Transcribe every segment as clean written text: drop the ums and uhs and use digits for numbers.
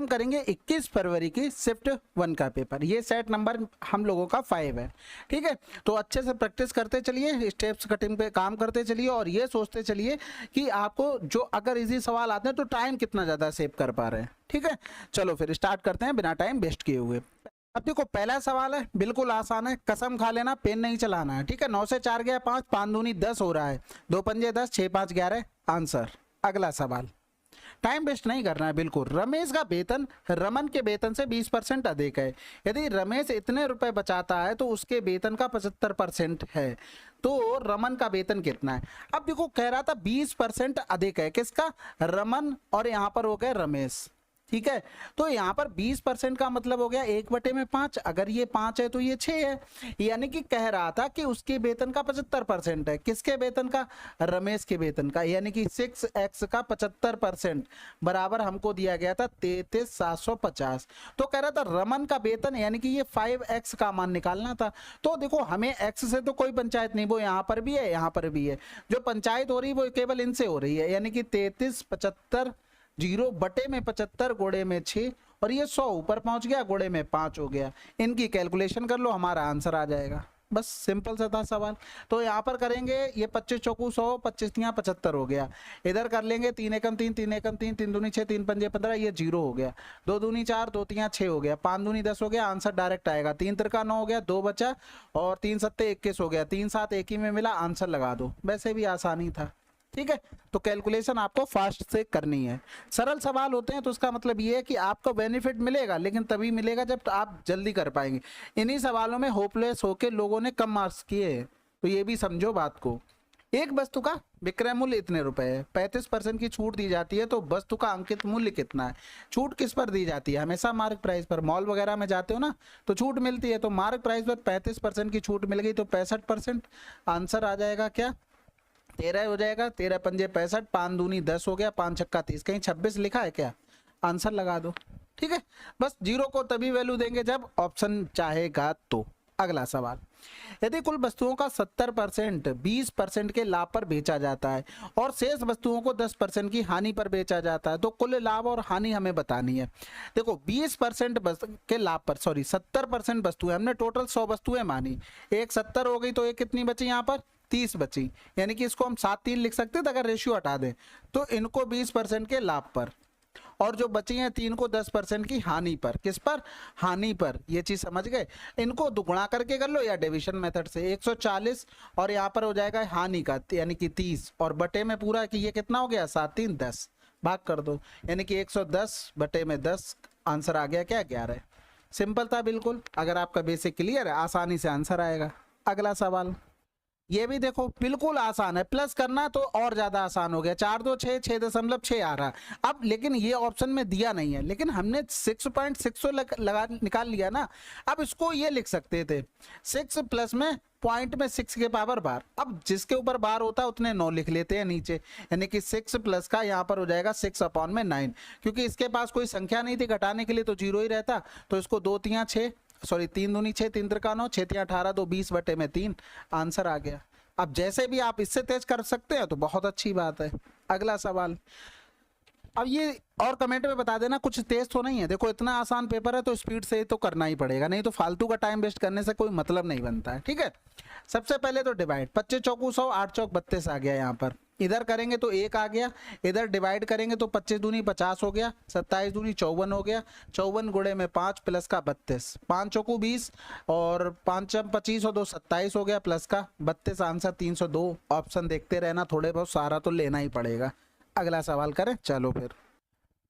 हम करेंगे 21 फरवरी की शिफ्ट 1 का पेपर। ये सेट नंबर हम लोगों का 5 है, ठीक है। तो अच्छे से प्रैक्टिस करते चलिए, स्टेप्स कटिंग पे काम करते चलिए और ये सोचते चलिए कि आपको जो अगर इजी सवाल आते हैं तो टाइम कितना ज़्यादा सेव कर पा रहे हैं, ठीक है। चलो फिर स्टार्ट करते हैं बिना टाइम वेस्ट किए हुए। अब देखो पहला सवाल है, बिल्कुल आसान है, कसम खा लेना पेन नहीं चलाना है, ठीक है। 9 से 4 गया 5, 5 दूनी 10 हो रहा है, 2 पंजे 10, 6 5 11 आंसर। अगला सवाल, टाइम वेस्ट नहीं करना है बिल्कुल। रमेश का वेतन रमन के वेतन से 20% अधिक है। यदि रमेश इतने रुपए बचाता है तो उसके वेतन का 75% है, तो रमन का वेतन कितना है। अब देखो कह रहा था 20% अधिक है, किसका, रमन, और यहाँ पर हो गया रमेश, ठीक है। तो यहाँ पर 20% का मतलब हो गया 1/5। अगर ये 5 है तो ये 6 है, यानी कि कह रहा था कि उसके वेतन का 75% है। किसके वेतन का, रमेश के वेतन का, यानी कि 6x का 75% बराबर हमको दिया गया था 33,750। तो कह रहा था रमन का वेतन यानी कि ये 5x का मान निकालना था। तो देखो हमें x से तो कोई पंचायत नहीं, वो यहाँ पर भी है यहाँ पर भी है, जो पंचायत हो रही है वो केवल इनसे हो रही है, यानी कि 33 75 0 बटे में 75 गोड़े में 6 और ये 100 ऊपर पहुंच गया, गोड़े में 5 हो गया। इनकी कैलकुलेशन कर लो, हमारा आंसर आ जाएगा। बस सिंपल सा था सवाल। तो यहाँ पर करेंगे ये 25 चौकू 100, 25 तियां 75 हो गया। इधर कर लेंगे 3 एकम 3, 3 एकम 3, 3 दूनी 6, 3 पंजे 15, ये 0 हो गया। 2 दूनी 4, 2 तियां 6 हो गया, 5 दूनी 10 हो गया, आंसर डायरेक्ट आएगा। 3 तिरका 9 हो गया, 2 बचा और 3 सत्ते 21 हो गया, 3 7 एक ही में मिला, आंसर लगा दो। वैसे भी आसानी था, ठीक है। तो कैलकुलेशन आपको फास्ट से करनी है। सरल सवाल होते हैं तो उसका मतलब ये है कि आपको बेनिफिट मिलेगा, लेकिन तभी मिलेगा जब आप जल्दी कर पाएंगे। इन्हीं सवालों में होपलेस होके लोगों ने कम मार्क्स किए, तो ये भी समझो बात को। एक वस्तु का विक्रय मूल्य इतने रुपए है, 35% की छूट दी जाती है, तो वस्तु का अंकित मूल्य कितना है। छूट किस पर दी जाती है, हमेशा मार्क प्राइस पर। मॉल वगैरह में जाते हो ना तो छूट मिलती है, तो मार्क प्राइस पर 35% की छूट मिल गई तो 65%। आंसर आ जाएगा क्या, 13 हो जाएगा। 13 पंजे 65, 5 दूनी 10 हो गया, 5 छक्का 30, कहीं 26 लिखा है क्या, आंसर लगा दो, ठीक है। बस 0 को तभी वैल्यू देंगे जब ऑप्शन चाहेगा तो। अगला सवाल, यदि कुल वस्तुओं का 70% 20% के लाभ पर बेचा जाता है और शेष वस्तुओं को 10% की हानि पर बेचा जाता है, तो कुल लाभ और हानि हमें बतानी है। देखो 20% के लाभ पर, सॉरी 70% वस्तुएं, हमने टोटल 100 वस्तुएं मानी, एक 70 हो गई तो एक कितनी बची, यहाँ पर 30 बची, यानी कि इसको हम 7-3 लिख सकते थे अगर रेशियो हटा दें। तो इनको 20% के लाभ पर और जो बची हैं 3 को 10% की हानि पर। किस पर, हानि पर। ये चीज समझ गए। इनको दुगुना करके कर लो या डिवीजन मेथड से, 140 और यहाँ पर हो जाएगा हानि का यानी कि 30 और बटे में पूरा कि ये कितना हो गया 7 3 10, भाग कर दो, यानी कि 110 बटे में 10, आंसर आ गया क्या 11। सिंपल था बिल्कुल। अगर आपका बेसिक क्लियर है आसानी से आंसर आएगा। अगला सवाल, ये भी देखो बिल्कुल आसान है, प्लस करना तो और ज्यादा आसान हो गया। 4 2 6, 6.6 आ रहा। अब लेकिन ये ऑप्शन में दिया नहीं है, लेकिन हमने 6.6 लगा निकाल लिया ना। अब इसको ये लिख सकते थे 6 प्लस में पॉइंट में 6 के पावर बार। अब जिसके ऊपर बार होता है उतने 9 लिख लेते हैं नीचे, यानी कि 6 प्लस का यहाँ पर हो जाएगा 6/9, क्योंकि इसके पास कोई संख्या नहीं थी घटाने के लिए तो 0 ही रहता। तो इसको 2 तियां 6, सॉरी 3 दूनी 6, 3 त्रिका 9, 6 तियां 18, 2 20 बटे में 3, आंसर आ गया। अब जैसे भी आप इससे तेज कर सकते हैं तो बहुत अच्छी बात है। अगला सवाल, अब ये और कमेंट में बता देना कुछ तेज तो नहीं है। देखो इतना आसान पेपर है तो स्पीड से तो करना ही पड़ेगा, नहीं तो फालतू का टाइम वेस्ट करने से कोई मतलब नहीं बनता है, ठीक है। सबसे पहले तो डिवाइड, 25 चौकू 100, 8 चौक 32 आ गया। यहाँ पर इधर करेंगे तो 1 आ गया, इधर डिवाइड करेंगे तो 25 दूनी 50 हो गया, 27 दूनी 54 हो गया, 54 गुणे में 5 प्लस का 32, 5 चौकू 20 और 5 25 और 2 27 हो गया, प्लस का 32, आंसर 302। ऑप्शन देखते रहना, थोड़े बहुत सारा तो लेना ही पड़ेगा। अगला सवाल करें, चलो फिर।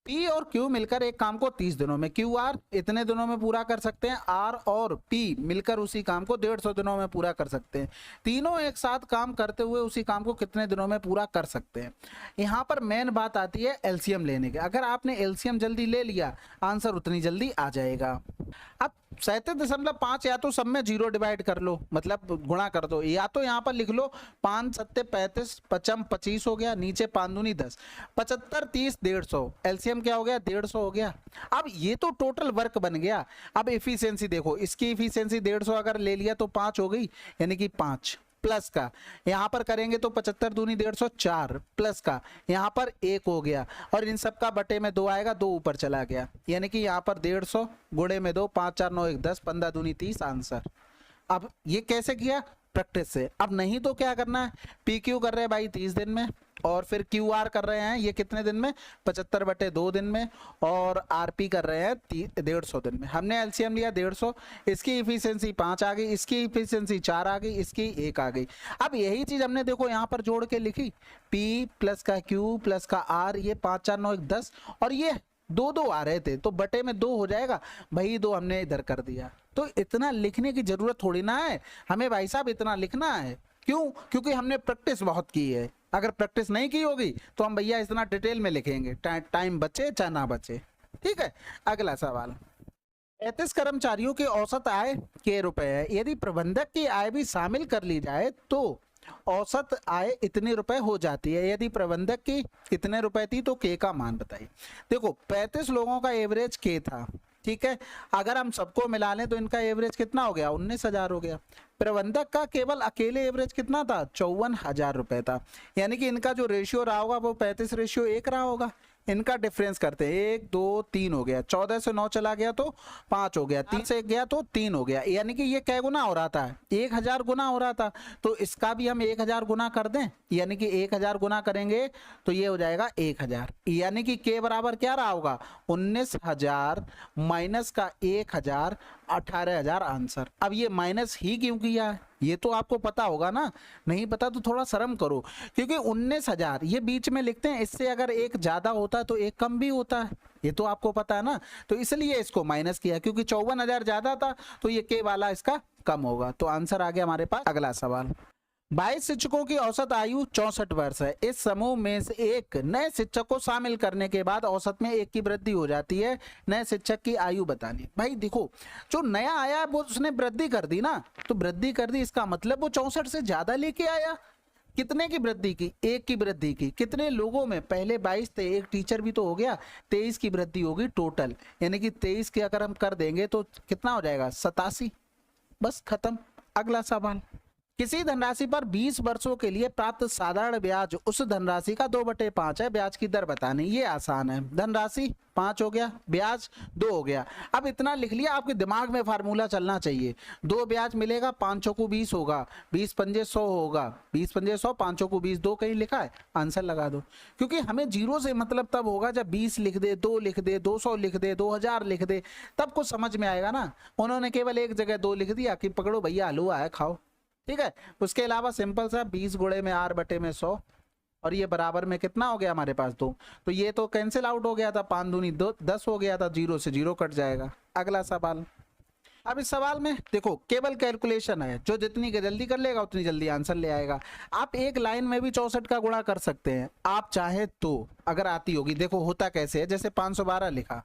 P और Q मिलकर एक काम को 30 दिनों में, QR इतने दिनों में पूरा कर सकते हैं, R और P मिलकर उसी काम को 150 दिनों में पूरा कर सकते हैं। तीनों एक साथ काम करते हुए उसी काम को कितने दिनों में पूरा कर सकते हैं। यहाँ पर मेन बात आती है एलसीएम लेने की। अगर आपने एलसीएम जल्दी ले लिया आंसर उतनी जल्दी आ जाएगा। अब 37.5 या तो सब में 0 डिवाइड कर लो, मतलब गुणा कर दो, या तो यहाँ पर लिख लो 5 7 35, 55 25 हो गया, नीचे 5 दूनी 10, 75 30 150, एलसीएम क्या हो गया 150 हो गया। अब ये तो टोटल वर्क बन गया। अब एफिशिएंसी देखो, इसकी एफिशिएंसी 150 अगर ले लिया तो 5 हो गई, यानी कि 5 प्लस का, यहाँ पर करेंगे तो 75 दूनी 150 4 प्लस का, यहाँ पर 1 हो गया और इन सब का बटे में 2 आएगा, 2 ऊपर चला गया, यानी कि यहाँ पर 150 गुणे में 2, 5 4 9 1 10, 15 दूनी 30 आंसर। अब ये कैसे किया? प्रैक्टिस से। अब नहीं तो क्या करना है, पी क्यू कर रहे हैं भाई 30 दिन में, और फिर क्यू आर कर रहे हैं ये कितने दिन में, 75 बटे 2 दिन में, और आर पी कर रहे हैं 150 दिन में। हमने एलसीएम लिया 150, इसकी इफिशियंसी 5 आ गई, इसकी इफिशियंसी 4 आ गई, इसकी 1 आ गई। अब यही चीज हमने देखो यहाँ पर जोड़ के लिखी, पी प्लस का क्यू प्लस का आर, ये 5 4 9 1 10, और ये 2 2 आ रहे थे तो बटे में 2 हो जाएगा, वही 2 हमने इधर कर दिया। तो इतना लिखने की जरूरत थोड़ी ना है हमें भाई साहब, इतना लिखना है क्यों? क्योंकि हमने प्रैक्टिस बहुत की है। अगर प्रैक्टिस नहीं की होगी तो हम भैया इतना डिटेल में लिखेंगे, टाइम बचे चाहे ना बचे। ठीक है, अगला सवाल, 35 कर्मचारियों की औसत आय के रुपए है, यदि प्रबंधक की आय भी शामिल कर ली जाए तो औसत आय इतने रुपए हो जाती है। यदि प्रबंधक की कितने रुपए थी तो के का मान बताइए। देखो 35 लोगों का एवरेज के था, ठीक है, अगर हम सबको मिला लें तो इनका एवरेज कितना हो गया, 19,000 हो गया। प्रबंधक का केवल अकेले एवरेज कितना था, 54,000 रुपए था, यानी कि इनका जो रेशियो रहा होगा वो 35:1 रहा होगा। इनका डिफरेंस करते हैं, 1 2 3 हो गया, 14 से 9 चला गया तो 5 हो गया, 3 से 1 गया तो 3 हो गया, यानी कि ये क्या गुना हो रहा था, 1000 गुना हो रहा था। तो इसका भी हम 1000 गुना कर दें, यानी कि 1000 गुना करेंगे तो ये हो जाएगा 1000, यानी कि के बराबर क्या रहा होगा, 19,000 माइनस का 1000, 18,000 आंसर। अब ये माइनस ही क्यों किया है ये तो आपको पता होगा ना, नहीं पता तो थोड़ा शर्म करो, क्योंकि 19,000 ये बीच में लिखते हैं, इससे अगर एक ज्यादा होता है तो एक कम भी होता है, ये तो आपको पता है ना, तो इसलिए इसको माइनस किया, क्योंकि 54,000 ज्यादा था तो ये के वाला इसका कम होगा। तो आंसर आ गया हमारे पास। अगला सवाल, 22 शिक्षकों की औसत आयु 64 वर्ष है, इस समूह में से एक नए शिक्षक को शामिल करने के बाद औसत में 1 की वृद्धि हो जाती है, नए शिक्षक की आयु बतानी। भाई देखो जो नया आया है वो उसने वृद्धि कर दी ना, तो वृद्धि कर दी इसका मतलब वो 64 से ज्यादा लेके आया। कितने की वृद्धि की, 1 की वृद्धि की। कितने लोगों में, पहले 22 थे, एक टीचर भी तो हो गया, 23 की वृद्धि होगी टोटल, यानी कि 23 के अगर हम कर देंगे तो कितना हो जाएगा, 87, बस खत्म। अगला सवाल, किसी धनराशि पर 20 वर्षों के लिए प्राप्त साधारण ब्याज उस धनराशि का 2/5 है, ब्याज की दर बतानी। ये आसान है, धनराशि 5 हो गया, ब्याज 2 हो गया। अब इतना लिख लिया, आपके दिमाग में फार्मूला चलना चाहिए, 2 ब्याज मिलेगा, 5 को 20 होगा, 20 पंजे 100 होगा, 20 पंजे 100, 5 को 20, 2 कहीं लिखा है, आंसर लगा दो। क्योंकि हमें जीरो से मतलब तब होगा जब 20 लिख दे, 2 लिख दे, 200 लिख दे, 2000 लिख दे, तब कुछ समझ में आएगा ना। उन्होंने केवल एक जगह 2 लिख दिया कि पकड़ो भैया हलवा है खाओ, ठीक है। उसके अलावा सिंपल सा 20 गुणे में r बटे में 100, और ये बराबर में कितना हो गया हमारे पास 2, तो ये तो कैंसिल आउट हो गया था, 5 दूनी 10 हो गया था, 0 से 0 कट जाएगा। अगला सवाल, अब इस सवाल में देखो केवल कैलकुलेशन है, जो जितनी जल्दी कर लेगा उतनी जल्दी आंसर ले आएगा। आप एक लाइन में भी 64 का गुणा कर सकते हैं आप चाहे तो, अगर आती होगी। देखो होता कैसे है, जैसे 512 लिखा,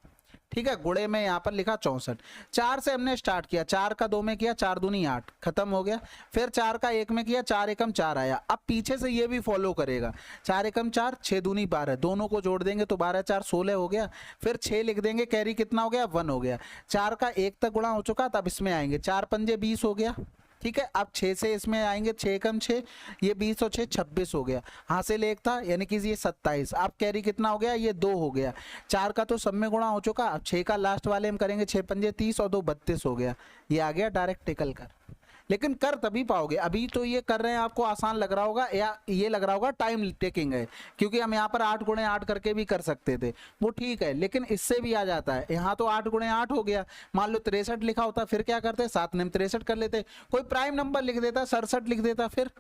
ठीक है, गुणे में यहाँ पर लिखा 64, 4 से हमने स्टार्ट किया, 4 का 2 में किया, 4 दूनी 8, खत्म हो गया। फिर 4 का 1 में किया, 4 एकम 4 आया। अब पीछे से ये भी फॉलो करेगा, 4 एकम 4, 6 दूनी 12, दोनों को जोड़ देंगे तो 12 4 16 हो गया। फिर 6 लिख देंगे, कैरी कितना हो गया, 1 हो गया। 4 का 1 तक गुणा हो चुका, तब इसमें आएंगे, 4 पंजे 20 हो गया, ठीक है। अब 6 से इसमें आएंगे, 6 एकम 6, ये 20 और 6 26 हो गया, हासिल 1 था, यानी कि ये 27। अब कैरी कितना हो गया, ये 2 हो गया। 4 का तो सब में गुणा हो चुका, अब 6 का लास्ट वाले हम करेंगे, 6 पंजे 30 और 2 32 हो गया, ये आ गया डायरेक्ट टिकल कर। लेकिन कर तभी पाओगे, अभी तो ये कर रहे हैं आपको आसान लग रहा होगा, या ये लग रहा होगा टाइम टेकिंग है, क्योंकि हम यहाँ पर 8 गुणे 8 करके भी कर सकते थे, वो ठीक है, लेकिन इससे भी आ जाता है। यहाँ तो 8 गुणे 8 हो गया, मान लो 63 लिखा होता, फिर क्या करते, 7 में 63 कर लेते, कोई प्राइम नंबर लिख देता, 67 लिख देता, फिर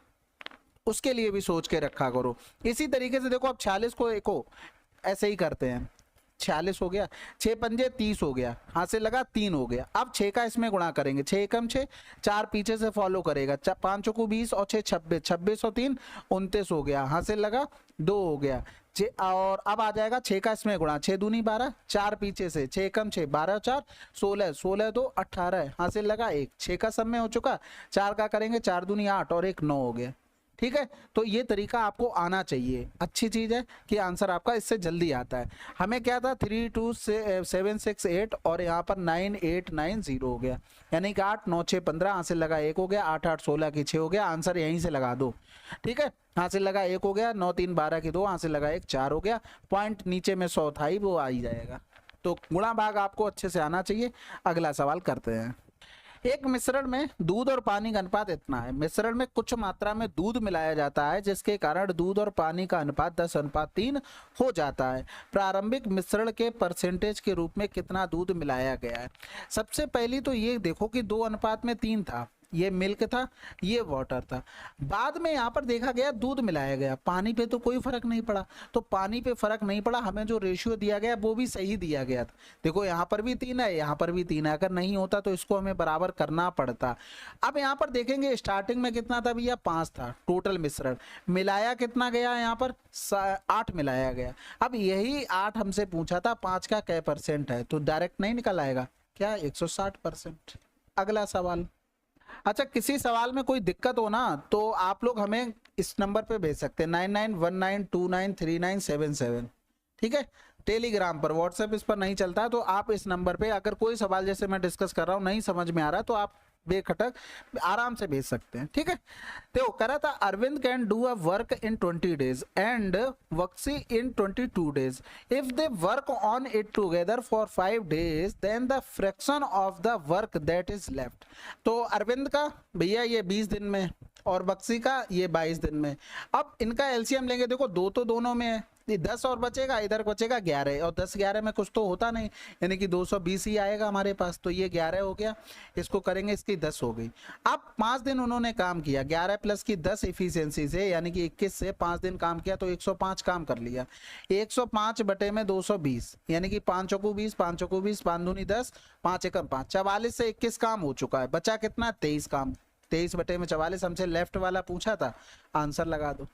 उसके लिए भी सोच के रखा करो। इसी तरीके से देखो अब 46 को ऐसे ही करते हैं, 46 हो गया, 6 पंजे 30 हो गया, हासिल लगा 3 हो गया। अब 6 का इसमें गुणा करेंगे, 6 एकम 6, 4 पीछे से फॉलो करेगा, 5 को 20 और 6 26, 26 और 3 29 हो गया, हासिल लगा 2 हो गया। और अब आ जाएगा 6 का इसमें गुणा, 6 दूनी 12, 4 पीछे से, 6 एकम 6, 12 4 16, 16 2 18, हासिल लगा 1, 6 का सब में हो चुका, 4 का करेंगे, 4 दूनी 8 और 1 9 हो गया। ठीक है, तो ये तरीका आपको आना चाहिए। अच्छी चीज़ है कि आंसर आपका इससे जल्दी आता है। हमें क्या था 3 2 7 6 8 और यहाँ पर 9 8 9 0 हो गया, यानी कि 8 9 6 15, यहाँ से लगा 1 हो गया, 8 8 16 की 6 हो गया, आंसर यहीं से लगा दो। ठीक है, यहाँ से लगा 1 हो गया, 9 3 12 की 2, यहाँ से लगा 1 4 हो गया, पॉइंट नीचे में 100 था ही, वो आ ही जाएगा। तो गुणा भाग आपको अच्छे से आना चाहिए। अगला सवाल करते हैं। एक मिश्रण में दूध और पानी का अनुपात इतना है। मिश्रण में कुछ मात्रा में दूध मिलाया जाता है जिसके कारण दूध और पानी का अनुपात 10:3 हो जाता है। प्रारंभिक मिश्रण के परसेंटेज के रूप में कितना दूध मिलाया गया है। सबसे पहली तो ये देखो कि 2:3 था, ये मिल्क था, ये वाटर था। बाद में यहाँ पर देखा गया दूध मिलाया गया, पानी पे तो कोई फर्क नहीं पड़ा। तो पानी पे फर्क नहीं पड़ा, हमें जो रेशियो दिया गया वो भी सही दिया गया था। देखो यहाँ पर भी 3 है, यहाँ पर भी 3 है, अगर नहीं होता तो इसको हमें बराबर करना पड़ता। अब यहाँ पर देखेंगे स्टार्टिंग में कितना था भैया, 5 था टोटल मिश्रण, मिलाया कितना गया, यहाँ पर 8 मिलाया गया। अब यही 8 हमसे पूछा था 5 का क्या % है, तो डायरेक्ट नहीं निकल आएगा क्या, 160%। अगला सवाल। अच्छा, किसी सवाल में कोई दिक्कत हो ना तो आप लोग हमें इस नंबर पे भेज सकते हैं 9919293977। ठीक है, टेलीग्राम पर, व्हाट्सएप इस पर नहीं चलता है, तो आप इस नंबर पे अगर कोई सवाल जैसे मैं डिस्कस कर रहा हूँ नहीं समझ में आ रहा तो आप बेखटक आराम से भेज सकते हैं। ठीक है, तो कह रहा था Arvind can do a work in 20 days and वक्सी in 22 days। If they work on it together for 5 days then the fraction of the work that is left. तो अरविंद का भैया ये 20 दिन में और बक्सी का ये 22 दिन में। अब इनका एलसीएम लेंगे, देखो 2 तो दोनों में है, 10 और बचेगा, इधर बचेगा 11, और 10 11 में कुछ तो होता नहीं, यानी कि 220 ही आएगा हमारे पास। तो ये 11 हो गया, इसको करेंगे, इसकी 10 हो गई। अब 5 दिन उन्होंने काम किया, 11 प्लस की 10 इफिशियंसी से, यानी कि 21 से 5 दिन काम किया तो 105 काम कर लिया। 105 बटे में 220, यानी कि 5 चौकू 20, 5 चौकू 20, 5 दूनी 10, 5 एकम 5, 44 से 21 काम हो चुका है। बचा कितना, 23 काम। 23 बटे में 44, हमसे लेफ्ट वाला पूछा था, आंसर लगा दो।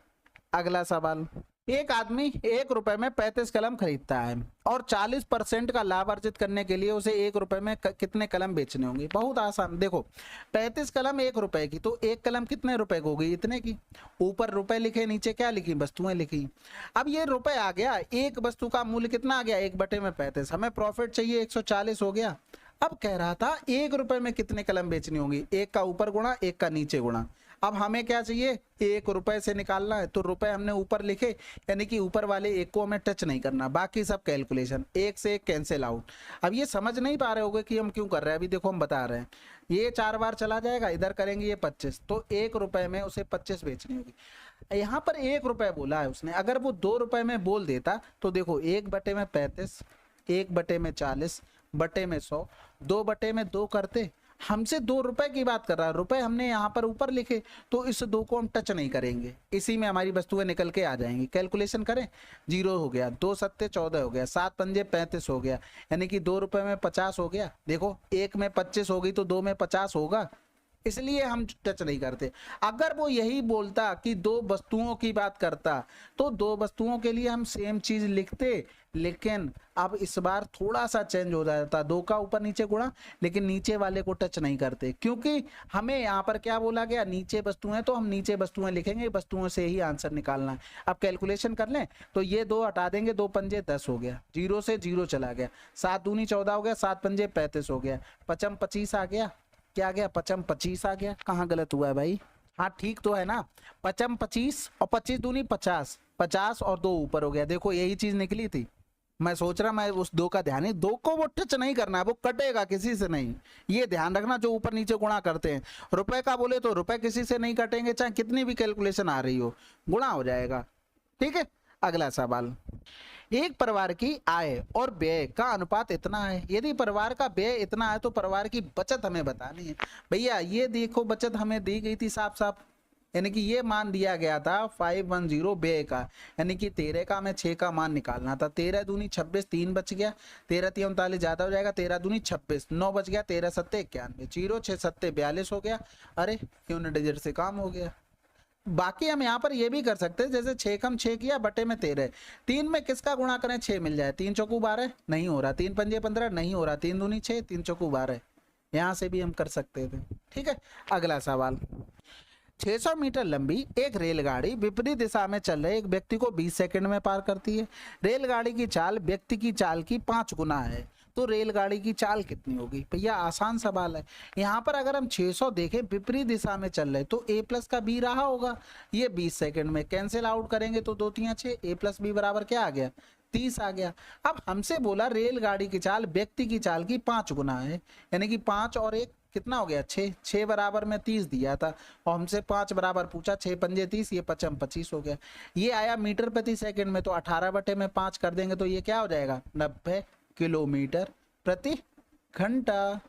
अगला सवाल। एक आदमी 1 रुपए में 35 कलम खरीदता है और 40% का लाभ अर्जित करने के लिए उसे 1 रुपए में कितने कलम बेचने होंगे। बहुत आसान, देखो 35 कलम 1 रुपए की, तो 1 कलम कितने रुपए की हो गई, इतने की। ऊपर रुपए लिखे, नीचे क्या लिखी, वस्तुएं लिखी। अब ये रुपए आ गया, एक वस्तु का मूल्य कितना आ गया, 1 बटे में 35, हमें प्रॉफिट चाहिए 140 हो गया। अब कह रहा था 1 रुपए में कितने कलम बेचनी होंगी, 1 का ऊपर गुणा 1 का नीचे गुणा। अब हमें क्या चाहिए, 1 रुपए से निकालना है, तो रुपए हमने ऊपर लिखे, यानी कि ऊपर वाले 1 को हमें टच नहीं करना, बाकी सब कैलकुलेशन 1 से 1 कैंसिल आउट। अब ये समझ नहीं पा रहे होगे कि हम क्यों कर रहे हैं, अभी देखो हम बता रहे हैं। ये 4 बार चला जाएगा, इधर करेंगे ये 25, तो 1 रुपए में उसे 25 बेचनी होगी। यहाँ पर 1 रुपए बोला है उसने, अगर वो 2 रुपए में बोल देता तो देखो 1 बटे में 35, 1 बटे में 40, बटे में 100, 2 बटे में 2 करते। हमसे 2 रुपए की बात कर रहा है, रुपए हमने यहाँ पर ऊपर लिखे, तो इस 2 को हम टच नहीं करेंगे, इसी में हमारी वस्तुएं निकल के आ जाएंगी। कैलकुलेशन करें, 0 हो गया, 2 सत्ते 14 हो गया, 7 पंजे 35 हो गया, यानी कि 2 रुपए में 50 हो गया। देखो 1 में 25 हो गई तो 2 में 50 होगा, इसलिए हम टच नहीं करते। अगर वो यही बोलता कि 2 वस्तुओं की बात करता तो 2 वस्तुओं के लिए हम सेम चीज लिखते, लेकिन अब इस बार थोड़ा सा चेंज हो जाता, 2 का ऊपर नीचे गुणा, लेकिन नीचे वाले को टच नहीं करते, क्योंकि हमें यहाँ पर क्या बोला गया, नीचे वस्तुएं, तो हम नीचे वस्तुएं लिखेंगे, वस्तुओं से ही आंसर निकालना है। अब कैलकुलेशन कर लें, तो ये 2 हटा देंगे, 2 पंजे 10 हो गया, 0 से 0 चला गया, 7 दूनी 14 हो गया, 7 पंजे 35 हो गया, 55 25 आ गया, क्या आ गया, 55 25 आ गया। कहाँ गलत हुआ है भाई, हाँ ठीक तो है ना, 55 25 और 25 दूनी 50, 50 और 2 ऊपर हो गया। देखो यही चीज निकली थी, मैं सोच रहा मैं उस 2 का ध्यान ही, 2 को वो टच नहीं करना है, वो कटेगा किसी से नहीं, ये ध्यान रखना। जो ऊपर नीचे गुणा करते हैं, रुपए का बोले तो रुपए किसी से नहीं कटेंगे, चाहे कितनी भी कैलकुलेशन आ रही हो, गुणा हो जाएगा। ठीक है, अगला सवाल। एक परिवार की आय और व्यय का अनुपात इतना है, यदि परिवार का व्यय इतना है तो परिवार की बचत हमें बतानी है। भैया ये देखो बचत हमें दी गई थी साफ साफ, यानी कि ये मान दिया गया था 510 व्यय का, यानी कि 13 का हमें 6 का मान निकालना था। 13 दूनी 26, 3 बच गया, 13 3 39 ज्यादा हो जाएगा, 13 दूनी 26, 9 बच गया, 13 सत्ते 91, 0 6 सत्ते 42 हो गया। अरे यूनिट डिजिट से काम हो गया। बाकी हम यहाँ पर ये भी कर सकते हैं, जैसे 6 कम 6 किया बटे में 13, 3 में किसका गुणा करें, 6 मिल जाए, 3 चौकू 12 नहीं हो रहा, 3 पंजे 15 नहीं हो रहा, 3 दूनी 6, 3 चौकू 12, यहाँ से भी हम कर सकते थे। ठीक है, अगला सवाल। 600 मीटर लंबी एक रेलगाड़ी विपरीत दिशा में चल रहे एक व्यक्ति को 20 सेकंड में पार करती है। रेलगाड़ी की चाल व्यक्ति की चाल की 5 गुना है, तो रेलगाड़ी की चाल कितनी होगी? भैया आसान सवाल है। यहाँ पर अगर हम 600 देखें विपरीत दिशा में चल रहे तो a प्लस का b रहा होगा, ये 20 सेकंड में कैंसिल आउट करेंगे तो 2 3 6, a प्लस बी बराबर क्या आ गया? 30 आ गया। अब हमसे बोला रेलगाड़ी की चाल व्यक्ति की चाल की 5 गुना है, यानी कि 5 और 1 कितना हो गया? 6। 6 बराबर में 30 दिया था और हमसे 5 बराबर पूछा, 6 पंजे 30, ये 5 25 हो गया। ये आया मीटर प्रति सेकंड में, तो 18 बटे में 5 कर देंगे तो ये क्या हो जाएगा? 90 किलोमीटर प्रति घंटा।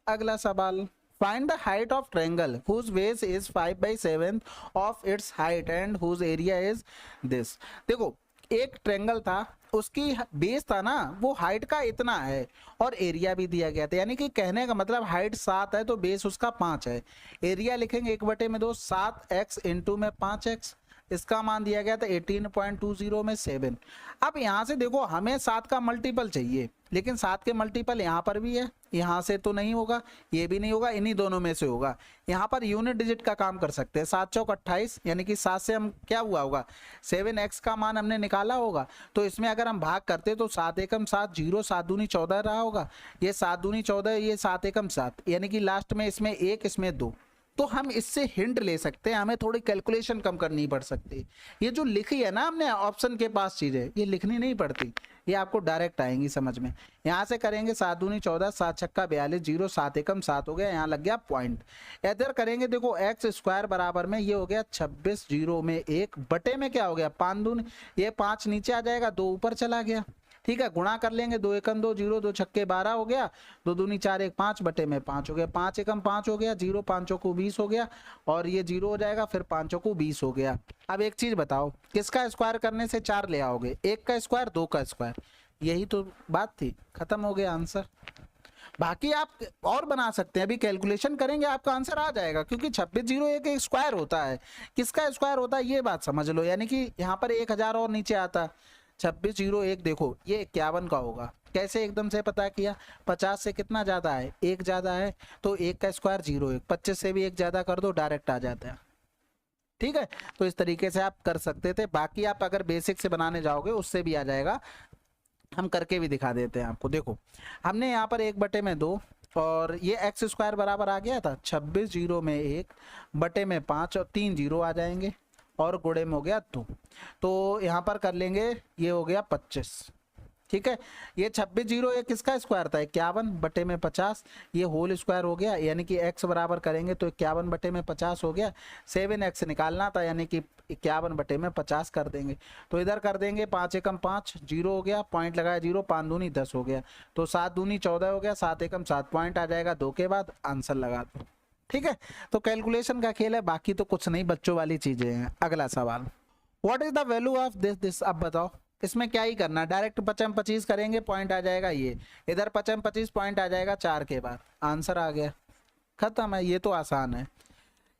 अगला सवाल, find the height of triangle whose base is 5/7 of its height and whose area is this। देखो एक ट्रायंगल था, उसकी बेस था ना वो हाइट का इतना है और एरिया भी दिया गया था, यानी कि कहने का मतलब हाइट 7 है तो बेस उसका 5 है। एरिया लिखेंगे 1/2, 7x इंटू में 5x, इसका मान दिया गया था 18.20 में 7। अब यहाँ से देखो हमें 7 का मल्टीपल चाहिए, लेकिन 7 के मल्टीपल यहाँ पर भी है, यहाँ से तो नहीं होगा, ये भी नहीं होगा, इन्हीं दोनों में से होगा। यहाँ पर यूनिट डिजिट का काम कर सकते हैं। 7 चौक 28, यानी कि 7 से हम क्या हुआ होगा? 7x का मान हमने निकाला होगा, तो इसमें अगर हम भाग करते तो 7 एकम 7, 0, 7 दूनी 14 रहा होगा, ये 7 दूनी 14, ये 7 एकम 7, यानी कि लास्ट में इसमें 1 इसमें 2। तो हम इससे हिंट ले सकते हैं, हमें थोड़ी कैलकुलेशन कम करनी पड़ सकती। ये जो लिखी है ना हमने ऑप्शन के पास चीजें, ये लिखनी नहीं पड़ती, ये आपको डायरेक्ट आएंगी समझ में। यहाँ से करेंगे 7 दूनी 14, 7 छक्का 42, 0, 7 एकम 7 हो गया, यहाँ लग गया पॉइंट। इधर करेंगे देखो एक्स स्क्वायर बराबर में ये हो गया 26, 0 में 1 बटे में क्या हो गया? 5 दूनी, ये 5 नीचे आ जाएगा, 2 ऊपर चला गया, ठीक है। गुणा कर लेंगे, 2 एकम 2, 0, 2 छक्के 12 हो गया, 2 दूनी 4, 1 5 बटे में 5 हो गया, 5 एकम 5 हो गया, 0 5 को 20 हो गया, और ये 0 हो जाएगा, फिर 5 को 20 हो गया। अब एक चीज बताओ, किसका स्क्वायर करने से 4 ले आओगे? 1 का स्क्वायर, 2 का स्क्वायर, यही तो बात थी, खत्म हो गया आंसर। बाकी आप और बना सकते हैं, अभी कैलकुलेशन करेंगे आपका आंसर आ जाएगा, क्योंकि 26 0 एक स्क्वायर होता है। किसका स्क्वायर होता है ये बात समझ लो, यानी कि यहाँ पर 1000 और नीचे आता, 26 0 1 देखो ये 51 का होगा। कैसे एकदम से पता किया? 50 से कितना ज्यादा है? 1 ज्यादा है, तो 1 का स्क्वायर 0 1, 25 से भी 1 ज्यादा कर दो, डायरेक्ट आ जाता है, ठीक है। तो इस तरीके से आप कर सकते थे। बाकी आप अगर बेसिक से बनाने जाओगे उससे भी आ जाएगा, हम करके भी दिखा देते हैं आपको। देखो हमने यहाँ पर 1/2 और ये एक्स स्क्वायर बराबर आ गया था 26 0 में 1 बटे में 5 और 3 0 आ जाएंगे और गुणे में हो गया 2, तो यहाँ पर कर लेंगे, ये हो गया 25, ठीक है। ये 26 0 1 किसका स्क्वायर था? 51 बटे में 50, ये होल स्क्वायर हो गया, यानी कि x बराबर करेंगे तो 51 बटे में 50 हो गया। 7x निकालना था, यानी कि 51 बटे में 50 कर देंगे, तो इधर कर देंगे 5 एकम 5, 0 हो गया, पॉइंट लगाया 0, 5 दूनी 10 हो गया, तो 7 दूनी 14 हो गया, 7 एकम 7 पॉइंट आ जाएगा 2 के बाद, आंसर लगा दो, ठीक है। तो कैलकुलेशन का खेल है, बाकी तो कुछ नहीं, बच्चों वाली चीजें हैं। अगला सवाल, what is the value of this. अब बताओ इसमें क्या ही करना, डायरेक्ट 25 25 करेंगे, पॉइंट आ जाएगा, ये इधर 25 25 पॉइंट आ जाएगा 4 के बाद, आंसर आ गया, खत्म है। ये तो आसान है।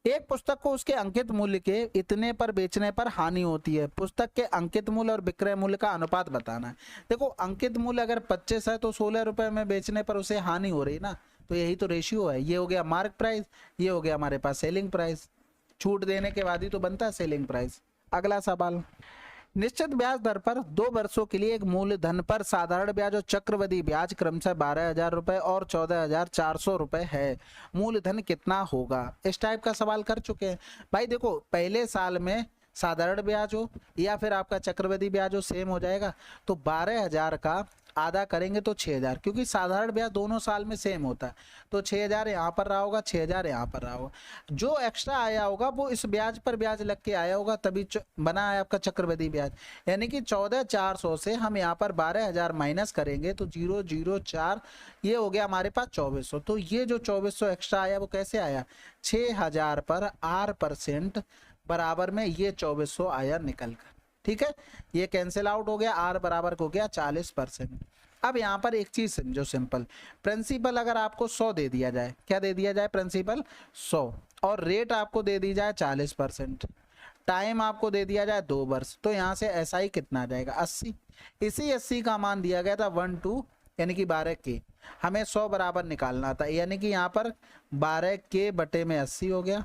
एक पुस्तक को उसके अंकित मूल्य के इतने पर बेचने पर हानि होती है, पुस्तक के अंकित मूल्य और विक्रय मूल्य का अनुपात बताना है। देखो अंकित मूल्य अगर 25 है तो 16 रुपए में बेचने पर उसे हानि हो रही ना, तो यही तो रेशियो है। ये हो गया मार्क प्राइस, ये हो गया हमारे पास सेलिंग प्राइस, छूट देने के बाद ही तो बनता है सेलिंग प्राइस। अगला सवाल, निश्चित ब्याज दर पर 2 वर्षों के लिए एक मूलधन पर साधारण ब्याज और चक्रवृद्धि ब्याज क्रमशः 12,000 रुपए और 14,400 रुपए है, मूलधन कितना होगा? इस टाइप का सवाल कर चुके हैं भाई। देखो पहले साल में साधारण ब्याज हो या फिर आपका चक्रवृद्धि ब्याज हो सेम हो जाएगा, तो 12,000 का आधा करेंगे तो 6,000, क्योंकि साधारण ब्याज दोनों साल में सेम होता है, तो 6,000 यहाँ पर रहा होगा, 6,000 यहाँ पर रहा होगा। जो एक्स्ट्रा आया होगा वो इस ब्याज पर ब्याज लग के आया होगा, तभी बना है आपका चक्रवृद्धि ब्याज। यानी कि 14,400 से हम यहाँ पर 12,000 माइनस करेंगे तो 004, ये हो गया हमारे पास 2,400। तो ये जो 2,400 एक्स्ट्रा आया वो कैसे आया? 6,000 पर R% बराबर में ये 2,400 आया निकल कर, ठीक है। ये कैंसिल आउट हो गया, R बराबर हो गया 40%। अब यहाँ पर एक चीज समझो सिंपल, प्रिंसिपल अगर आपको 100 दे दिया जाए, क्या दे दिया जाए? प्रिंसिपल 100, और रेट आपको दे दी जाए 40%, टाइम आपको दे दिया जाए 2 वर्ष, तो यहाँ से SI कितना आ जाएगा? 80। इसी 80 का मान दिया गया था 12 यानी कि 12 के, हमें 100 बराबर निकालना था, यानी कि यहाँ पर 12 के बटे में 80 हो गया,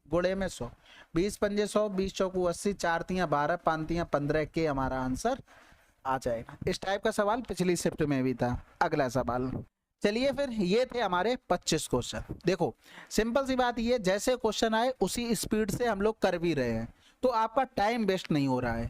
गुणे में 100, 20 पंजे 100, 20 चौकू 80, 4 तियां 12, 5 तियां 15 के हमारा आंसर आ जाएगा। इस टाइप का सवाल पिछली शिफ्ट में भी था। अगला सवाल, चलिए फिर ये थे हमारे 25 क्वेश्चन। देखो सिंपल सी बात ये, जैसे क्वेश्चन आए उसी स्पीड से हम लोग कर भी रहे हैं, तो आपका टाइम वेस्ट नहीं हो रहा है।